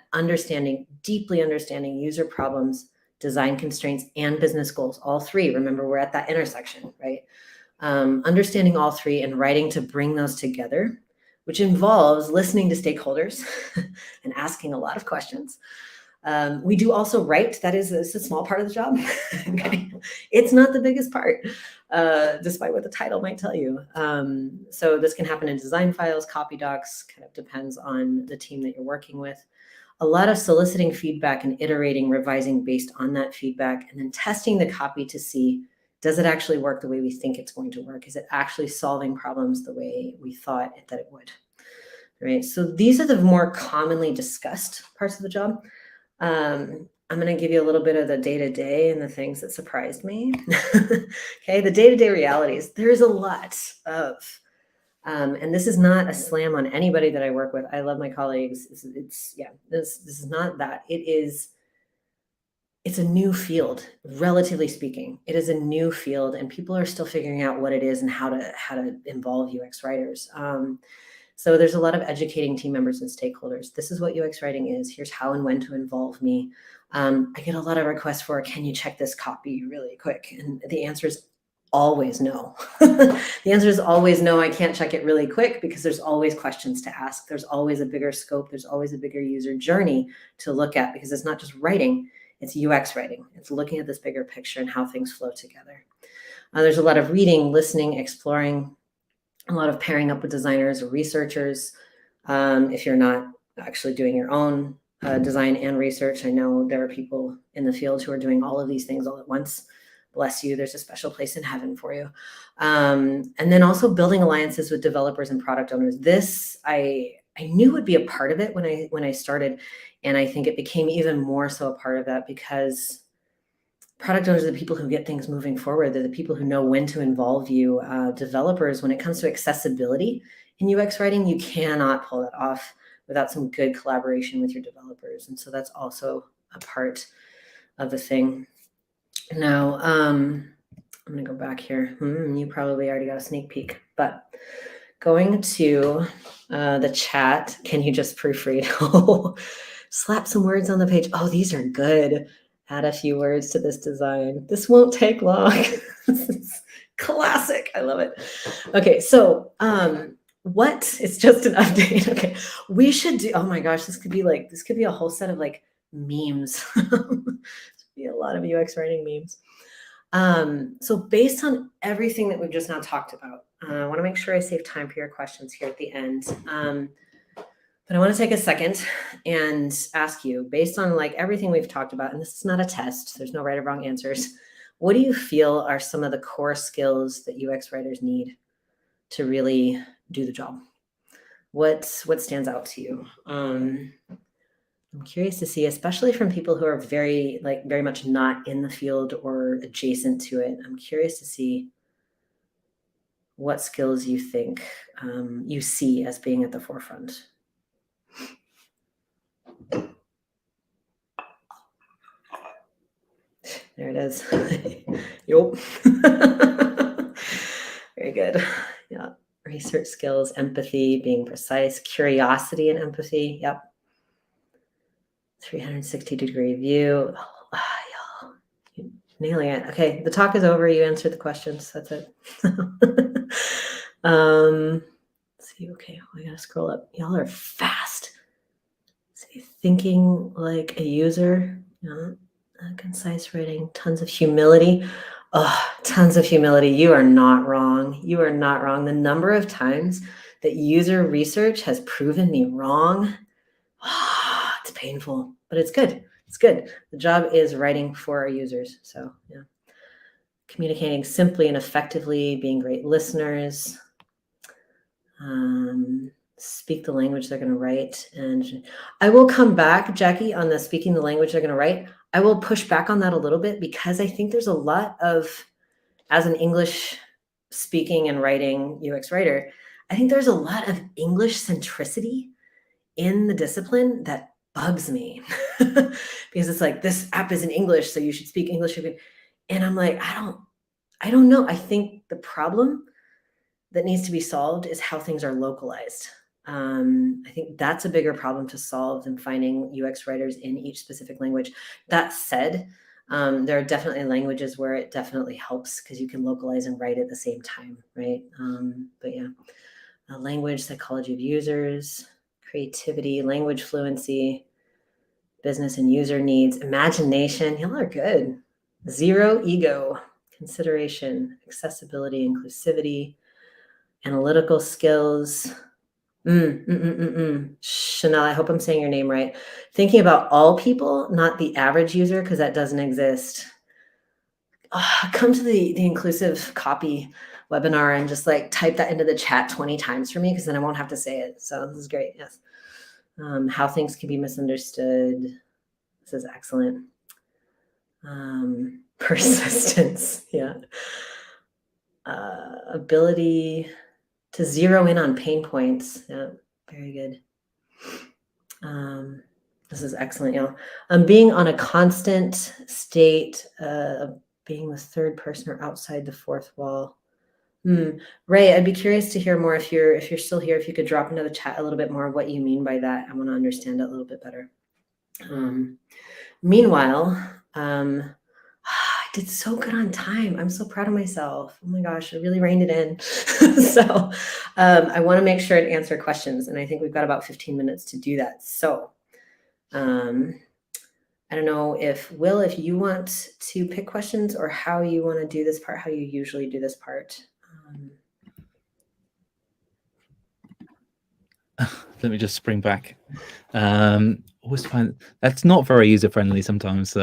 deeply understanding user problems, design constraints, and business goals, all three. Remember, we're at that intersection, right? Understanding all three and writing to bring those together, which involves listening to stakeholders and asking a lot of questions. We do also write. That is a small part of the job. Okay. It's not the biggest part, despite what the title might tell you. So this can happen in design files, copy docs, kind of depends on the team that you're working with. A lot of soliciting feedback and iterating, revising based on that feedback, and then testing the copy to see, does it actually work the way we think it's going to work? Is it actually solving problems the way we thought that it would? Right. So these are the more commonly discussed parts of the job. I'm going to give you a little bit of the day-to-day and the things that surprised me. Okay, the day-to-day realities. There's a lot of, and this is not a slam on anybody that I work with. I love my colleagues. This is not that. It's a new field, relatively speaking. It is a new field, and people are still figuring out what it is and how to involve UX writers. So there's a lot of educating team members and stakeholders. This is what UX writing is. Here's how and when to involve me. I get a lot of requests for, can you check this copy really quick? And the answer is always no. The answer is always no. I can't check it really quick because there's always questions to ask. There's always a bigger scope. There's always a bigger user journey to look at, because it's not just writing, it's UX writing. It's looking at this bigger picture and how things flow together. There's a lot of reading, listening, exploring, a lot of pairing up with designers or researchers. If you're not actually doing your own design and research, I know there are people in the field who are doing all of these things all at once. Bless you. There's a special place in heaven for you. And then also building alliances with developers and product owners. This I knew would be a part of it when I started, and I think it became even more so a part of that, because product owners are the people who get things moving forward. They're the people who know when to involve you. Developers, when it comes to accessibility in UX writing, you cannot pull that off without some good collaboration with your developers. And so that's also a part of the thing. Now, I'm going to go back here. You probably already got a sneak peek, but going to the chat, can you just proofread? Slap some words on the page. Oh, these are good. Add a few words to this design. This won't take long. This is classic. I love it. Okay, so what? It's just an update. Okay, we should do. Oh my gosh, this could be a whole set of like memes. Be a lot of UX writing memes. So based on everything that we've just now talked about, I want to make sure I save time for your questions here at the end. But I want to take a second and ask you, based on like everything we've talked about, and this is not a test, there's no right or wrong answers. What do you feel are some of the core skills that UX writers need to really do the job? What stands out to you? I'm curious to see, especially from people who are very much not in the field or adjacent to it. I'm curious to see what skills you think you see as being at the forefront. There it is. Yup. Very good. Yeah. Research skills, empathy, being precise, curiosity and empathy. Yep. 360-degree view. Oh, you're nailing it. Okay, the talk is over. You answered the questions. That's it. Let's see. Okay, we gotta scroll up. Y'all are fast. Let's see, thinking like a user. Concise writing. Tons of humility. Oh, tons of humility. You are not wrong. You are not wrong. The number of times that user research has proven me wrong. It's painful, but it's good. It's good. The job is writing for our users. So yeah, communicating simply and effectively, being great listeners, speak the language they're going to write. And I will come back, Jackie, on the speaking the language they're going to write. I will push back on that a little bit because I think there's a lot of, as an English speaking and writing UX writer, I think there's a lot of English centricity in the discipline that bugs me because it's like, this app is in English, so you should speak English. And I'm like, I don't know. I think the problem that needs to be solved is how things are localized. I think that's a bigger problem to solve than finding UX writers in each specific language. That said, there are definitely languages where it definitely helps because you can localize and write at the same time, right? But yeah, language, psychology of users, creativity, language fluency, business and user needs, imagination. Y'all are good. Zero ego, consideration, accessibility, inclusivity, analytical skills. Chanel, I hope I'm saying your name right. Thinking about all people, not the average user, because that doesn't exist. Come to the inclusive copy webinar and just like type that into the chat 20 times for me, because then I won't have to say it. So this is great. Yes. How things can be misunderstood. This is excellent. Persistence. Yeah. Ability to zero in on pain points. Yeah, very good. This is excellent, y'all. Being on a constant state of being the third person or outside the fourth wall. Ray, I'd be curious to hear more if you're still here, if you could drop into the chat a little bit more of what you mean by that. I want to understand it a little bit better. Meanwhile, I did so good on time. I'm so proud of myself. Oh my gosh, I really reined it in. So I want to make sure to answer questions. And I think we've got about 15 minutes to do that. So I don't know if you want to pick questions or how you want to do this part, how you usually do this part. Let me just spring back. Always find that's not very user-friendly sometimes.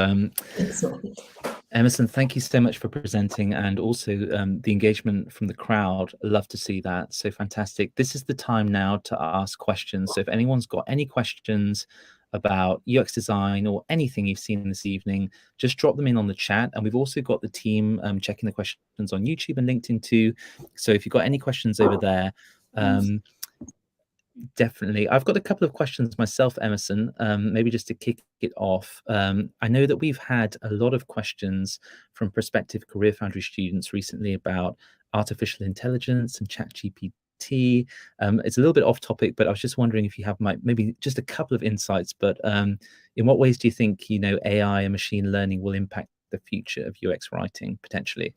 Emerson, thank you so much for presenting, and also the engagement from the crowd. Love to see that. So fantastic. This is the time now to ask questions. So if anyone's got any questions about UX design or anything you've seen this evening, just drop them in on the chat. And we've also got the team checking the questions on YouTube and LinkedIn too. So if you've got any questions over there, Definitely. I've got a couple of questions myself, Emerson, maybe just to kick it off. I know that we've had a lot of questions from prospective Career Foundry students recently about artificial intelligence and ChatGPT. It's a little bit off topic, but I was just wondering if you have maybe just a couple of insights, but in what ways do you think, AI and machine learning will impact the future of UX writing potentially?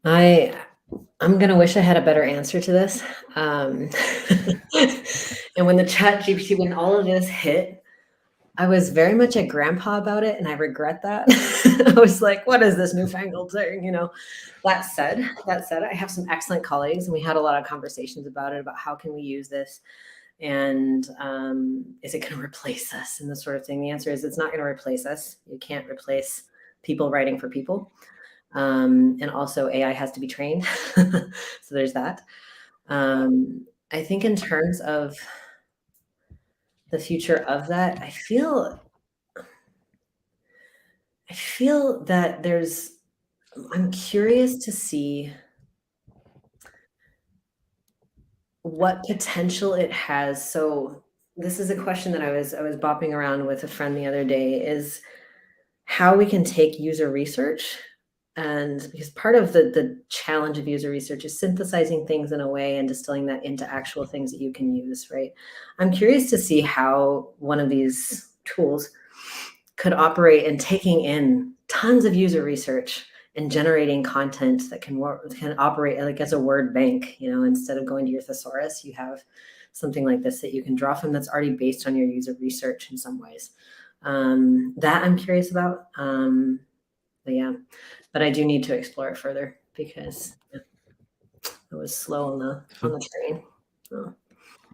I'm gonna wish I had a better answer to this. And when the chat GPT, when all of this hit, I was very much a grandpa about it, and I regret that. I was like, what is this newfangled thing? That said, I have some excellent colleagues, and we had a lot of conversations about it, about how can we use this, and is it going to replace us, and this sort of thing. The answer is it's not going to replace us. You can't replace people writing for people. And also AI has to be trained. So there's that. I think in terms of the future of that, I feel that I'm curious to see what potential it has. So this is a question that I was bopping around with a friend the other day, is how we can take user research. And because part of the challenge of user research is synthesizing things in a way and distilling that into actual things that you can use, right? I'm curious to see how one of these tools could operate in taking in tons of user research and generating content that can operate like as a word bank. Instead of going to your thesaurus, you have something like this that you can draw from that's already based on your user research in some ways. That I'm curious about. But I do need to explore it further because it was slow on the train. So.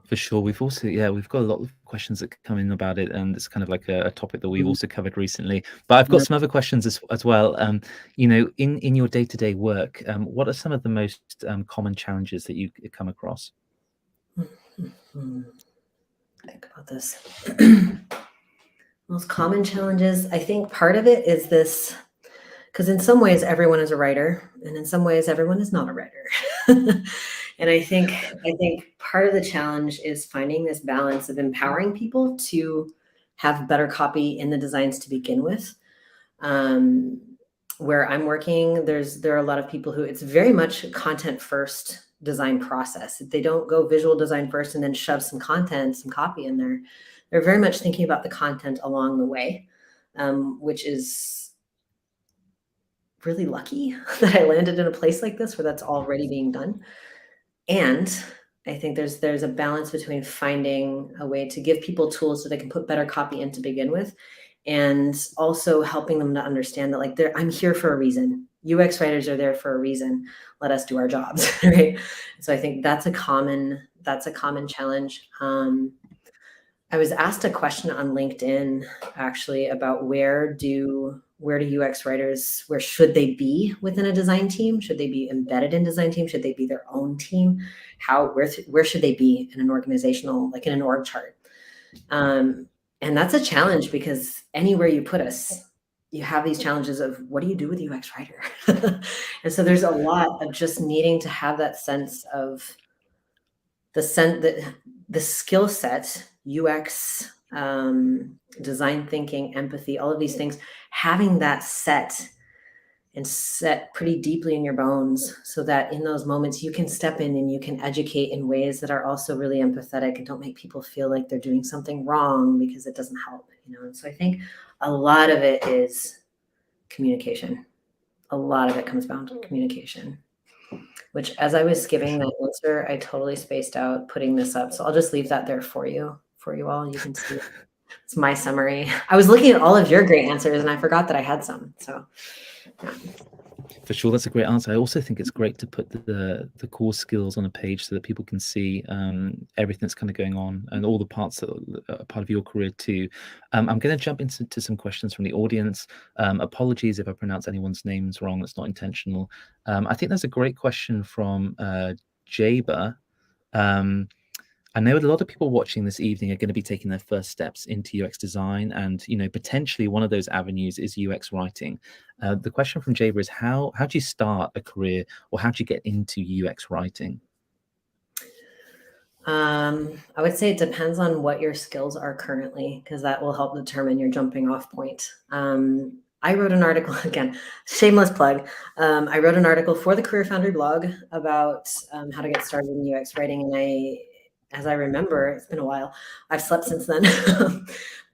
For sure. We've got a lot of questions that come in about it, and it's kind of like a topic that we've also covered recently. But I've got some other questions as well. In your day-to-day work, what are some of the most common challenges that you come across? Think about this. Most common challenges, I think part of it is this, because in some ways everyone is a writer, and in some ways everyone is not a writer. And I think part of the challenge is finding this balance of empowering people to have better copy in the designs to begin with. Where I'm working, there are a lot of people who it's very much content first design process. They don't go visual design first and then shove some content, some copy in there. They're very much thinking about the content along the way, which is really lucky that I landed in a place like this where that's already being done. And I think there's a balance between finding a way to give people tools so they can put better copy in to begin with, and also helping them to understand that, like, I'm here for a reason. UX writers are there for a reason. Let us do our jobs, right? So I think that's a common challenge. I was asked a question on LinkedIn actually about where do UX writers, where should they be within a design team? Should they be embedded in design team? Should they be their own team? Where should they be in an organizational, like in an org chart? And that's a challenge because anywhere you put us, you have these challenges of what do you do with UX writer? And so there's a lot of just needing to have that sense of the skill set, UX, design thinking, empathy, all of these things, having that set pretty deeply in your bones so that in those moments you can step in and you can educate in ways that are also really empathetic and don't make people feel like they're doing something wrong because it doesn't help, And so I think a lot of it is communication. A lot of it comes down to communication, which as I was giving that answer, I totally spaced out putting this up. So I'll just leave that there for you all. You can see it's my summary. I was looking at all of your great answers and I forgot that I had some. So yeah. For sure, that's a great answer. I also think it's great to put the core skills on a page so that people can see everything that's kind of going on and all the parts that are part of your career too. I'm going to jump into some questions from the audience. Apologies if I pronounce anyone's names wrong. That's not intentional. I think there's a great question from Jaber. I know a lot of people watching this evening are going to be taking their first steps into UX design, and potentially one of those avenues is UX writing. The question from Jaber is how do you start a career, or how do you get into UX writing? I would say it depends on what your skills are currently, because that will help determine your jumping off point. I wrote an article, again, shameless plug. I wrote an article for the CareerFoundry blog about how to get started in UX writing. And as I remember, it's been a while, I've slept since then,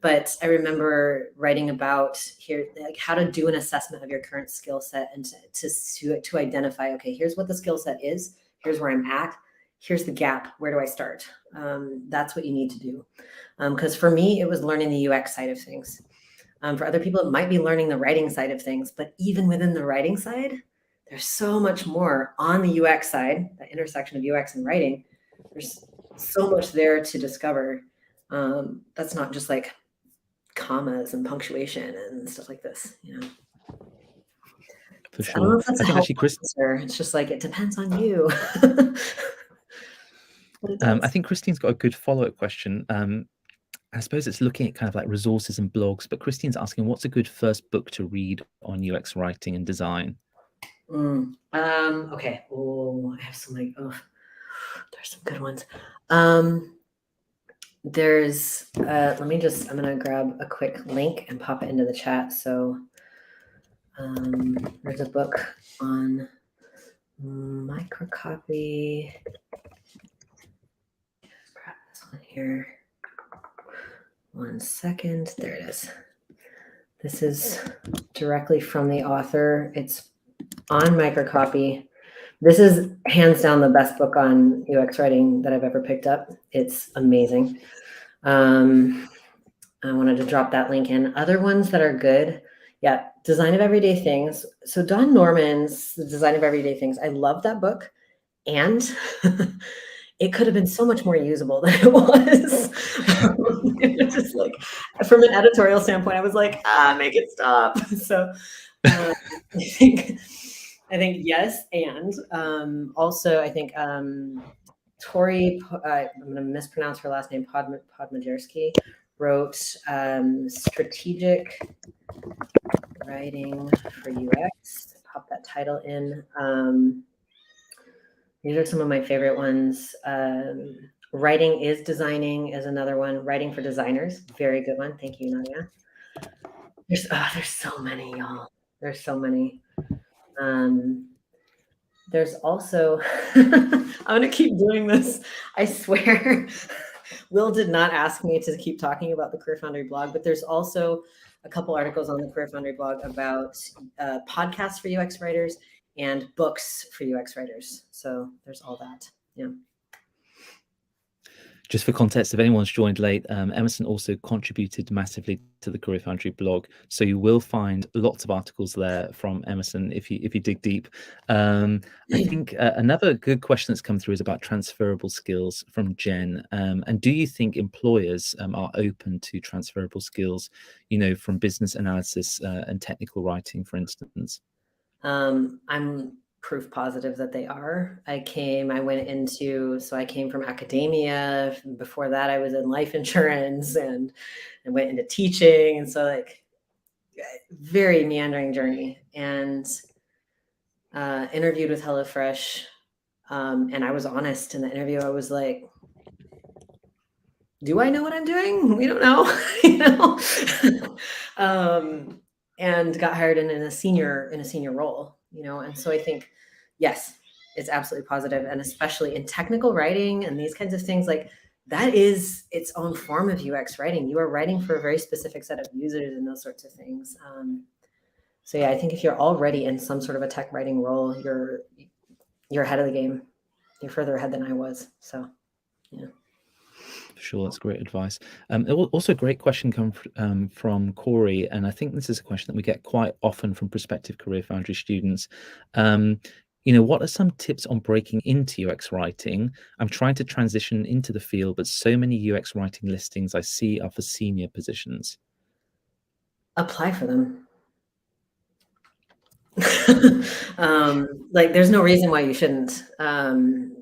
but I remember writing about here, like how to do an assessment of your current skill set and to identify, okay, here's what the skill set is, here's where I'm at, here's the gap, where do I start? That's what you need to do. Because for me, it was learning the UX side of things. For other people, it might be learning the writing side of things, but even within the writing side, there's so much more on the UX side, that intersection of UX and writing. There's so much there to discover. That's not just like commas and punctuation and stuff like this, you know. For So I don't know sure. if that's I a think actually, helpful answer. It's just like, it depends on you. But it I does. think Christine's got a good follow-up question. I suppose it's looking at kind of like resources and blogs, but Christine's asking, what's a good first book to read on UX writing and design? Okay. Oh, I have so many. Oh, there's some good ones. Let me just, I'm going to grab a quick link and pop it into the chat. So there's a book on microcopy. Grab this one here. 1 second. There it is. This is directly from the author. It's on microcopy. This is hands down the best book on UX writing that I've ever picked up. It's amazing. I wanted to drop that link in. Other ones that are good. Yeah, Design of Everyday Things. So Don Norman's The Design of Everyday Things. I love that book. And it could have been so much more usable than it was. It was just like, from an editorial standpoint, I was like, make it stop. So I think yes, and also I think Tori, I'm going to mispronounce her last name, Podmajersky, wrote Strategic Writing for UX. Pop that title in. These are some of my favorite ones. Writing is Designing is another one. Writing for Designers, very good one. Thank you, Nadia. There's so many, y'all. There's so many. There's also, I'm going to keep doing this. I swear, Will did not ask me to keep talking about the CareerFoundry blog, but there's also a couple articles on the CareerFoundry blog about podcasts for UX writers and books for UX writers. So there's all that. Yeah. Just for context, if anyone's joined late, Emerson also contributed massively to the CareerFoundry blog, so you will find lots of articles there from Emerson if you dig deep. I think another good question that's come through is about transferable skills from Jen. And do you think employers are open to transferable skills, you know, from business analysis and technical writing, for instance? I'm proof positive that they are. I came from academia. Before that, I was in life insurance and went into teaching. And so like very meandering journey, and interviewed with HelloFresh. And I was honest in the interview. I was like, do I know what I'm doing? We don't know, you know? And got hired in a senior role, you know? And so I think, yes, it's absolutely positive. And especially in technical writing and these kinds of things, like that is its own form of UX writing. You are writing for a very specific set of users and those sorts of things. So yeah, I think if you're already in some sort of a tech writing role, you're ahead of the game. You're further ahead than I was. So, yeah. Sure, that's great advice. Also, a great question come from Corey, and I think this is a question that we get quite often from prospective CareerFoundry students. You know, what are some tips on breaking into UX writing? I'm trying to transition into the field, but so many UX writing listings I see are for senior positions. Apply for them. Like there's no reason why you shouldn't.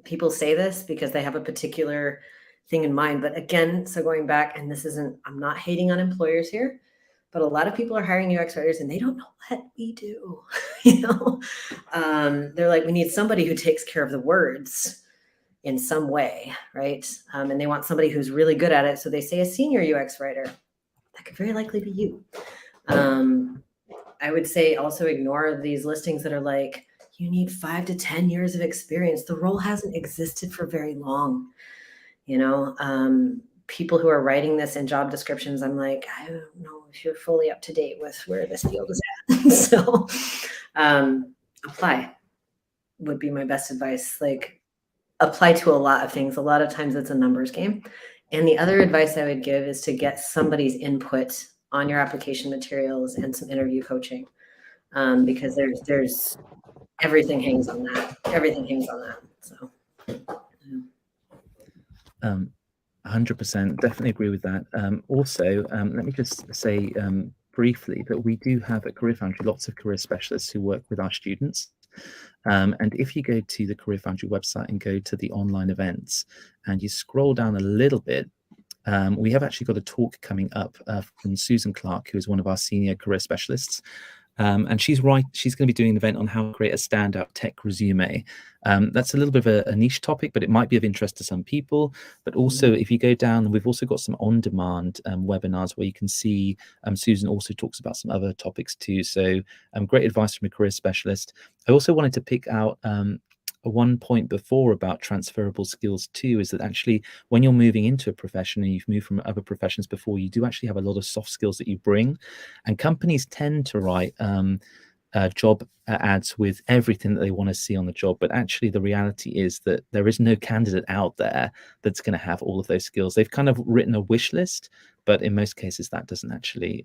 People say this because they have a particular thing in mind, but again, so going back, and I'm not hating on employers here, but a lot of people are hiring UX writers and they don't know what we do. You know, they're like, we need somebody who takes care of the words. in some way, right? And they want somebody who's really good at it. So they say a senior UX writer. That could very likely be you. I would say also ignore these listings that are like, you need 5 to 10 years of experience. The role hasn't existed for very long. People who are writing this in job descriptions, I'm like, I don't know if you're fully up to date with where this field is at. So apply would be my best advice. Like, apply to a lot of things. A lot of times it's a numbers game. And the other advice I would give is to get somebody's input on your application materials and some interview coaching, because there's everything hangs on that. Everything hangs on that. So, yeah. 100%, definitely agree with that. Also, let me just say briefly that we do have at CareerFoundry lots of career specialists who work with our students. And if you go to the CareerFoundry website and go to the online events and you scroll down a little bit, we have actually got a talk coming up from Susan Clark, who is one of our senior career specialists. And she's going to be doing an event on how to create a standout tech resume. That's a little bit of a niche topic, but it might be of interest to some people. But also, if you go down, we've also got some on-demand webinars where you can see Susan also talks about some other topics too. So great advice from a career specialist. I also wanted to pick out one point before about transferable skills too, is that actually when you're moving into a profession and you've moved from other professions before, you do actually have a lot of soft skills that you bring, and companies tend to write job ads with everything that they want to see on the job, but actually the reality is that there is no candidate out there that's going to have all of those skills. They've kind of written a wish list, but in most cases that doesn't actually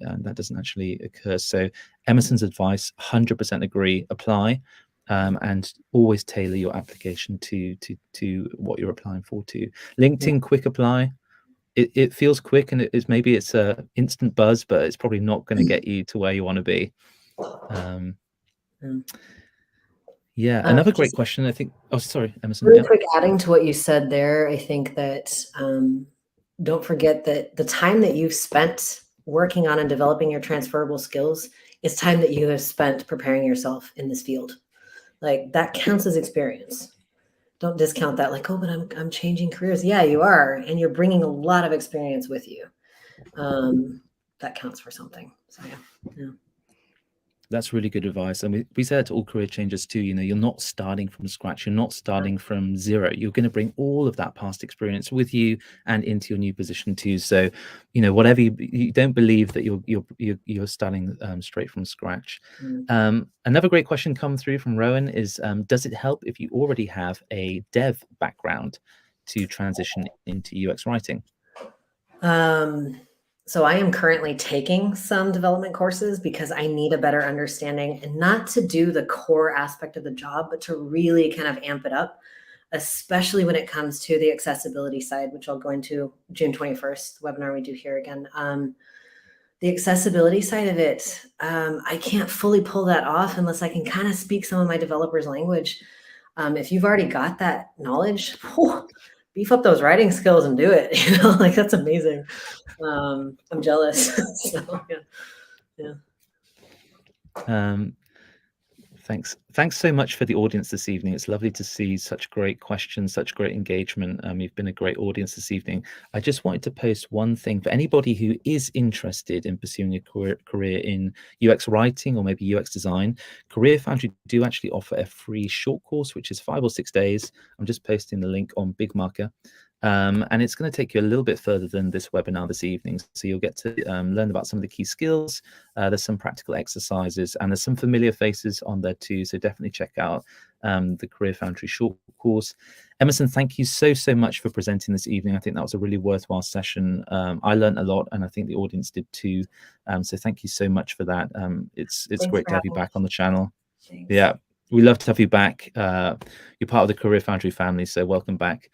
occur. So Emerson's advice, 100% agree, apply. And always tailor your application to what you're applying for. To LinkedIn quick apply, it feels quick, and maybe it's a instant buzz, but it's probably not going to get you to where you want to be. Yeah, another great question, I think. Oh, sorry, Emerson. Really quick, adding to what you said there, I think that don't forget that the time that you've spent working on and developing your transferable skills is time that you have spent preparing yourself in this field. Like, that counts as experience. Don't discount that. Like, oh, but I'm changing careers. Yeah, you are, and you're bringing a lot of experience with you. That counts for something. So yeah. That's really good advice. And we say that to all career changers too. You're not starting from scratch. You're not starting from zero. You're going to bring all of that past experience with you and into your new position too. So, whatever you don't believe that you're starting straight from scratch. Another great question come through from Rowan is, does it help if you already have a dev background to transition into UX writing? So I am currently taking some development courses because I need a better understanding, and not to do the core aspect of the job, but to really kind of amp it up, especially when it comes to the accessibility side, which I'll go into June 21st webinar we do here again. The accessibility side of it, I can't fully pull that off unless I can kind of speak some of my developers' language. If you've already got that knowledge, beef up those writing skills and do it. Like, that's amazing. I'm jealous. So, yeah. Thanks so much for the audience this evening. It's lovely to see such great questions, such great engagement. You've been a great audience this evening. I just wanted to post one thing for anybody who is interested in pursuing a career in UX writing or maybe UX design. CareerFoundry do actually offer a free short course, which is 5 or 6 days. I'm just posting the link on Big Marker. And it's going to take you a little bit further than this webinar this evening. So you'll get to learn about some of the key skills. There's some practical exercises, and there's some familiar faces on there too. So definitely check out the CareerFoundry short course. Emerson, thank you so much for presenting this evening. I think that was a really worthwhile session. I learned a lot, and I think the audience did too. So thank you so much for that. It's great to have you back on the channel. Thanks. Yeah, we love to have you back. You're part of the CareerFoundry family, so welcome back.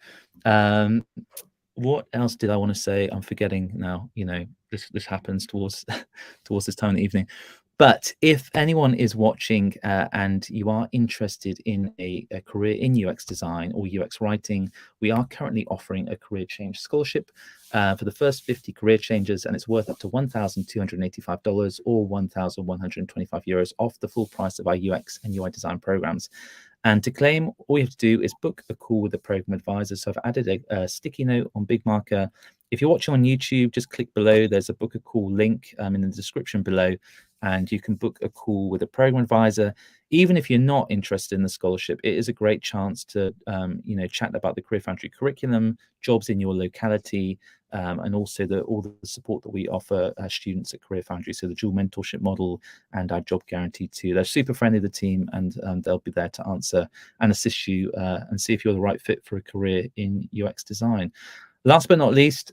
What else did I want to say? I'm forgetting now. This happens towards this time in the evening. But if anyone is watching and you are interested in a career in UX design or UX writing, we are currently offering a career change scholarship for the first 50 career changes, and it's worth up to $1,285 or €1,125 off the full price of our UX and UI design programs. And to claim, all you have to do is book a call with the program advisor. So I've added a sticky note on big marker. If you're watching on YouTube, just click below. There's a book a call link in the description below, and you can book a call with a program advisor. Even if you're not interested in the scholarship, it is a great chance to chat about the CareerFoundry curriculum, jobs in your locality, and also all the support that we offer students at CareerFoundry. So the dual mentorship model and our job guarantee too. They're super friendly, the team, and they'll be there to answer and assist you and see if you're the right fit for a career in UX design. Last but not least,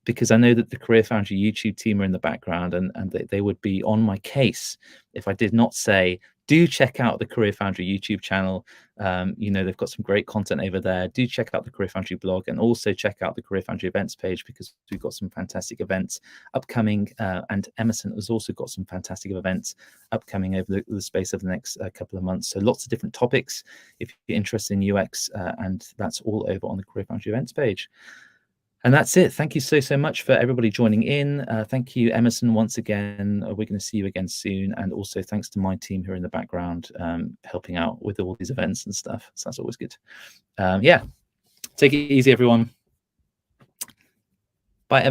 because I know that the CareerFoundry YouTube team are in the background, and they would be on my case if I did not say, do check out the CareerFoundry YouTube channel. They've got some great content over there. Do check out the CareerFoundry blog, and also check out the CareerFoundry events page, because we've got some fantastic events upcoming. And Emerson has also got some fantastic events upcoming over the space of the next couple of months. So lots of different topics if you're interested in UX, and that's all over on the CareerFoundry events page. And that's it. Thank you so much for everybody joining in. Thank you, Emerson, once again. We're going to see you again soon. And also thanks to my team who are in the background helping out with all these events and stuff. So that's always good. Yeah, take it easy, everyone.